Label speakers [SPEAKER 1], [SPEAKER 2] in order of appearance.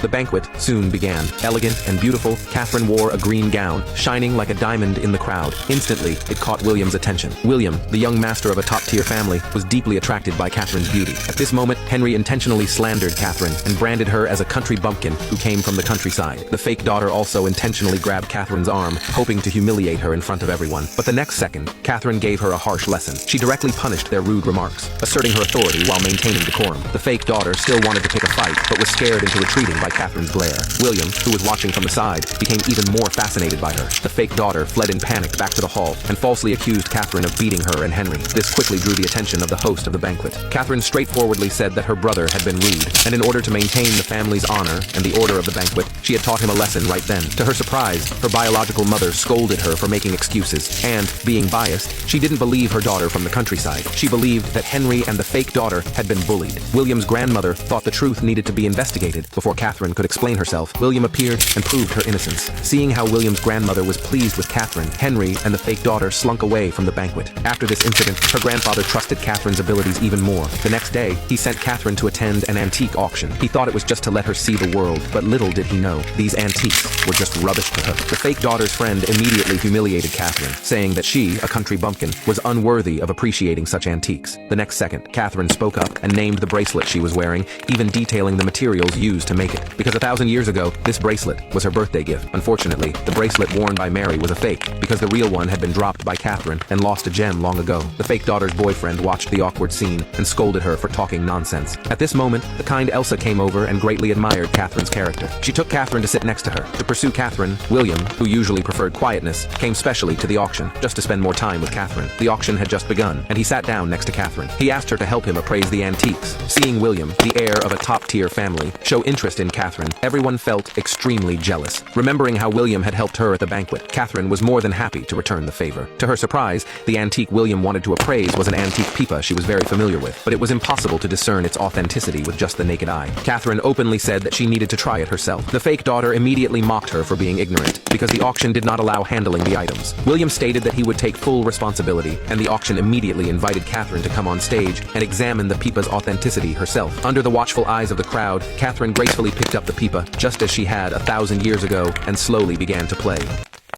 [SPEAKER 1] The banquet soon began. Elegant and beautiful, Catherine wore a green gown, shining like a diamond in the crowd. Instantly, it caught William's attention. William, the young master of a top-tier family, was deeply attracted by Catherine's beauty. At this moment, Henry intentionally slandered Catherine and branded her as a country bumpkin who came from the countryside. The fake daughter also intentionally grabbed Catherine's arm, hoping to humiliate her in front of everyone. But the next second, Catherine gave her a harsh lesson. She directly punished their rude remarks, asserting her authority while maintaining decorum. The fake daughter still wanted to pick a fight, but was scared into retreating by Catherine's glare. William, who was watching from the side, became even more fascinated by her. The fake daughter fled in panic back to the hall and falsely accused Catherine of beating her and Henry. This quickly drew the attention of the host of the banquet. Catherine straightforwardly said that her brother had been rude, and in order to maintain the family's honor and the order of the banquet, she had taught him a lesson right then. To her surprise, her biological mother scolded her for making excuses, and, being biased, she didn't believe her daughter from the countryside. She believed that Henry and the fake daughter had been bullied. William's grandmother thought the truth needed to be investigated before Catherine could explain herself. William appeared and proved her innocence. Seeing how William's grandmother was pleased with Catherine, Henry and the fake daughter slunk away from the banquet. After this incident, her grandfather trusted Catherine's abilities even more. The next day, he sent Catherine to attend an antique auction. He thought it was just to let her see the world, but little did he know, these antiques were just rubbish to her. The fake daughter's friend immediately humiliated Catherine, saying that she, a country bumpkin, was unworthy of appreciating such antiques. The next second, Catherine spoke up and named the bracelet she was wearing, even detailing the materials used to make it. Because 1,000 years ago, this bracelet was her birthday gift. Unfortunately, the bracelet worn by Mary was a fake, because the real one had been dropped by Catherine and lost a gem long ago. The fake daughter's boyfriend watched the awkward scene and scolded her for talking nonsense. At this moment, the kind Elsa came over and greatly admired Catherine's character. She took Catherine to sit next to her. To pursue Catherine, William, who usually preferred quietness, came specially to the auction, just to spend more time with Catherine. The auction had just begun, and he sat down next to Catherine. He asked her to help him appraise the antiques. Seeing William, the heir of a top-tier family, show interest in Catherine, everyone felt extremely jealous. Remembering how William had helped her at the banquet, Catherine was more than happy to return the favor. To her surprise, the antique William wanted to appraise was an antique pipa she was very familiar with, but it was impossible to discern its authenticity with just the naked eye. Catherine openly said that she needed to try it herself. The fake daughter immediately mocked her for being ignorant, because the auction did not allow handling the items. William stated that he would take full responsibility, and the auction immediately invited Catherine to come on stage and examine the pipa's authenticity herself. Under the watchful eyes of the crowd, Catherine gracefully picked up the pipa, just as she had 1,000 years ago, and slowly began to play.